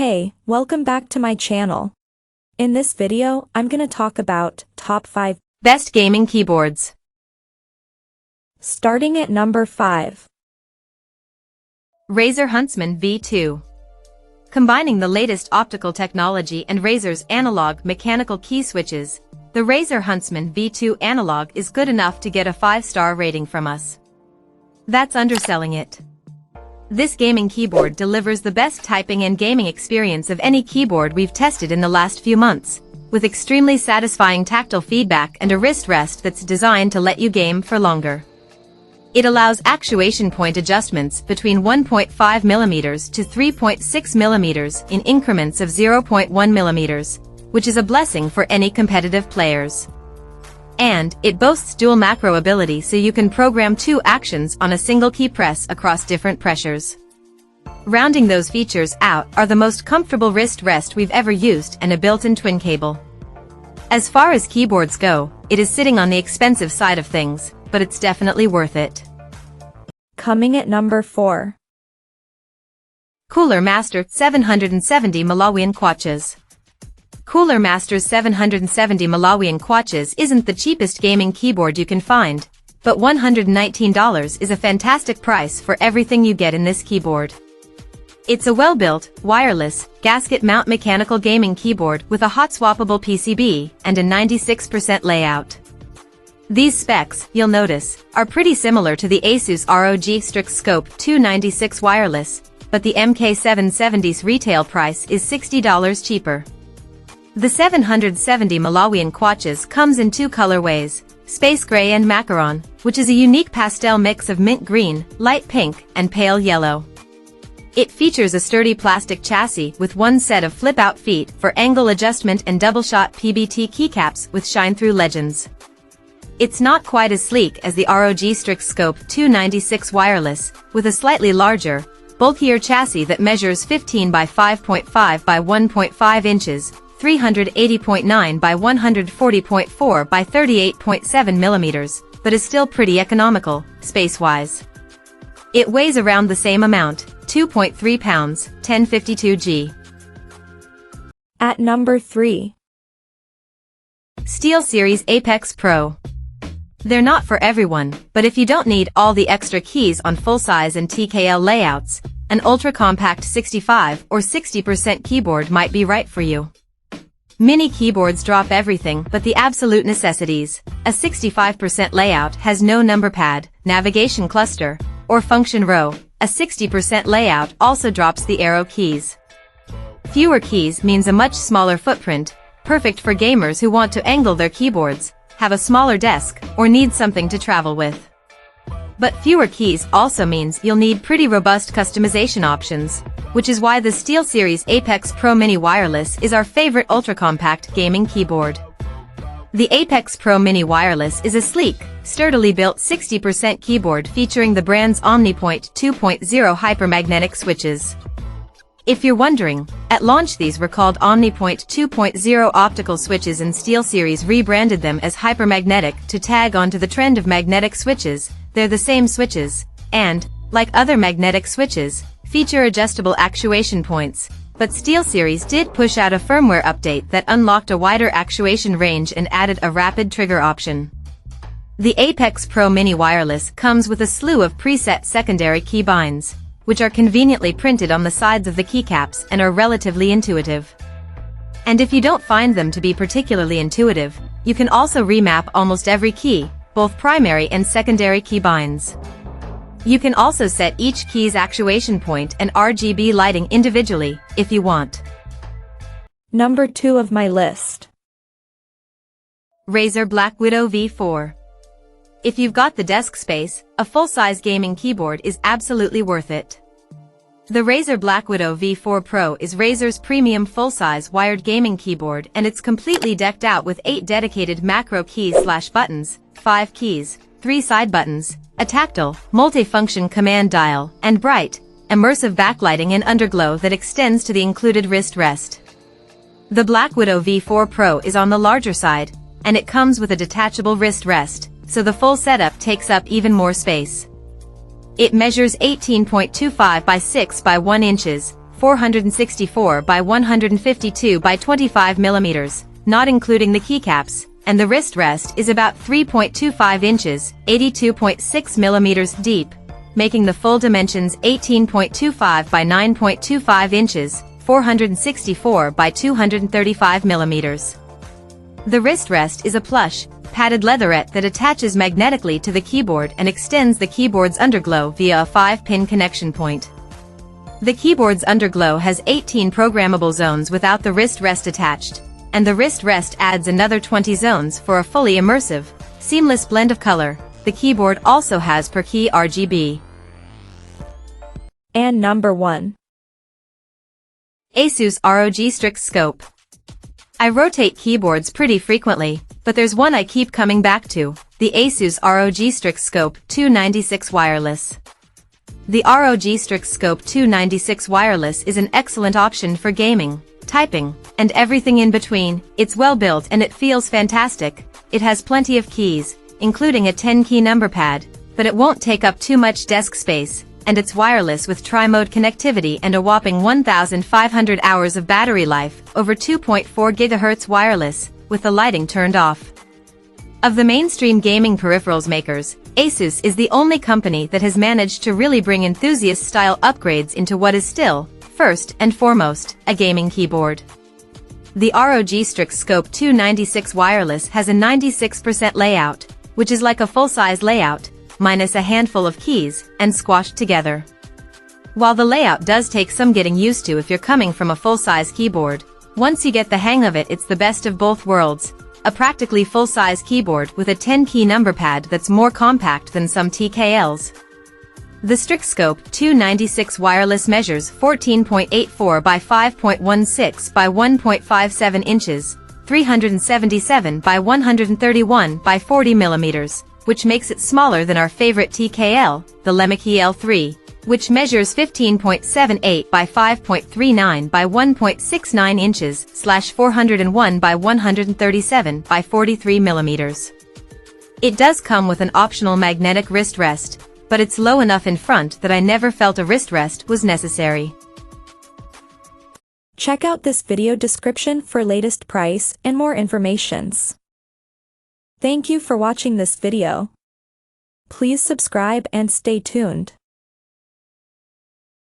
Hey, welcome back to my channel. In this video, I'm gonna talk about top 5 best gaming keyboards. Starting at number 5. Razer Huntsman V2. Combining the latest optical technology and Razer's analog mechanical key switches, the Razer Huntsman V2 analog is good enough to get a 5-star rating from us. That's underselling it. This gaming keyboard delivers the best typing and gaming experience of any keyboard we've tested in the last few months, with extremely satisfying tactile feedback and a wrist rest that's designed to let you game for longer. It allows actuation point adjustments between 1.5mm to 3.6mm in increments of 0.1mm, which is a blessing for any competitive players. And it boasts dual macro ability, so you can program 2 actions on a single key press across different pressures. Rounding those features out are the most comfortable wrist rest we've ever used and a built-in twin cable. As far as keyboards go, it is sitting on the expensive side of things, but it's definitely worth it. Coming at number 4. Cooler Master 770 Malawian Kwaches. Cooler Master's 770 Malawian Kwaches isn't the cheapest gaming keyboard you can find, but $119 is a fantastic price for everything you get in this keyboard. It's a well-built, wireless, gasket mount mechanical gaming keyboard with a hot-swappable PCB and a 96% layout. These specs, you'll notice, are pretty similar to the Asus ROG Strix Scope 296 wireless, but the MK770's retail price is $60 cheaper. The 770 Malawian Kwaches comes in 2 colorways, Space Gray and Macaron, which is a unique pastel mix of mint green, light pink, and pale yellow. It features a sturdy plastic chassis with 1 set of flip-out feet for angle adjustment and double-shot PBT keycaps with shine-through legends. It's not quite as sleek as the ROG Strix Scope 296 wireless, with a slightly larger, bulkier chassis that measures 15 by 5.5 by 1.5 inches, 380.9 by 140.4 by 38.7 millimeters, but is still pretty economical, space-wise. It weighs around the same amount, 2.3 pounds, 1052 G. At number 3. SteelSeries Apex Pro. They're not for everyone, but if you don't need all the extra keys on full-size and TKL layouts, an ultra-compact 65 or 60% keyboard might be right for you. Mini keyboards drop everything but the absolute necessities. A 65% layout has no number pad, navigation cluster, or function row. A 60% layout also drops the arrow keys. Fewer keys means a much smaller footprint, perfect for gamers who want to angle their keyboards, have a smaller desk, or need something to travel with. But fewer keys also means you'll need pretty robust customization options, which is why the SteelSeries Apex Pro Mini Wireless is our favorite ultra-compact gaming keyboard. The Apex Pro Mini Wireless is a sleek, sturdily built 60% keyboard featuring the brand's OmniPoint 2.0 hypermagnetic switches. If you're wondering, at launch these were called OmniPoint 2.0 optical switches, and SteelSeries rebranded them as hypermagnetic to tag onto the trend of magnetic switches. They're the same switches, and, like other magnetic switches, feature adjustable actuation points, but SteelSeries did push out a firmware update that unlocked a wider actuation range and added a rapid trigger option. The Apex Pro Mini Wireless comes with a slew of preset secondary key binds, which are conveniently printed on the sides of the keycaps and are relatively intuitive. And if you don't find them to be particularly intuitive, you can also remap almost every key, both primary and secondary key binds. You can also set each key's actuation point and RGB lighting individually, if you want. Number 2 of my list. Razer BlackWidow V4. If you've got the desk space, a full-size gaming keyboard is absolutely worth it. The Razer BlackWidow V4 Pro is Razer's premium full-size wired gaming keyboard, and it's completely decked out with 8 dedicated macro keys/buttons, 5 keys, 3 side buttons, a tactile, multi-function command dial, and bright, immersive backlighting and underglow that extends to the included wrist rest. The BlackWidow V4 Pro is on the larger side, and it comes with a detachable wrist rest, so the full setup takes up even more space. It measures 18.25 by 6 by 1 inches, 464 by 152 by 25 millimeters, not including the keycaps, and the wrist rest is about 3.25 inches, 82.6 millimeters deep, making the full dimensions 18.25 by 9.25 inches, 464 by 235 millimeters. The wrist rest is a plush, padded leatherette that attaches magnetically to the keyboard and extends the keyboard's underglow via a 5-pin connection point. The keyboard's underglow has 18 programmable zones without the wrist rest attached, and the wrist rest adds another 20 zones for a fully immersive, seamless blend of color. The keyboard also has per key RGB. And number 1. Asus ROG Strix Scope. I rotate keyboards pretty frequently, but there's one I keep coming back to, the Asus ROG Strix Scope 296 Wireless. The ROG Strix Scope 296 Wireless is an excellent option for gaming, typing, and everything in between. It's well built and it feels fantastic. It has plenty of keys, including a 10-key number pad, but it won't take up too much desk space, and it's wireless with tri-mode connectivity and a whopping 1,500 hours of battery life, over 2.4 GHz wireless, with the lighting turned off. Of the mainstream gaming peripherals makers, Asus is the only company that has managed to really bring enthusiast-style upgrades into what is still, first and foremost, a gaming keyboard. The ROG Strix Scope 296 Wireless has a 96% layout, which is like a full-size layout, minus a handful of keys, and squashed together. While the layout does take some getting used to if you're coming from a full-size keyboard, once you get the hang of it, it's the best of both worlds. A practically full-size keyboard with a 10-key number pad that's more compact than some TKLs. The Strix Scope 296 Wireless measures 14.84 by 5.16 by 1.57 inches, 377 by 131 by 40 millimeters, which makes it smaller than our favorite TKL, the Lemke L3, which measures 15.78 by 5.39 by 1.69 inches, 401 by 137 by 43 millimeters. It does come with an optional magnetic wrist rest, but it's low enough in front that I never felt a wrist rest was necessary. Check out this video description for latest price and more informations. Thank you for watching this video. Please subscribe and stay tuned.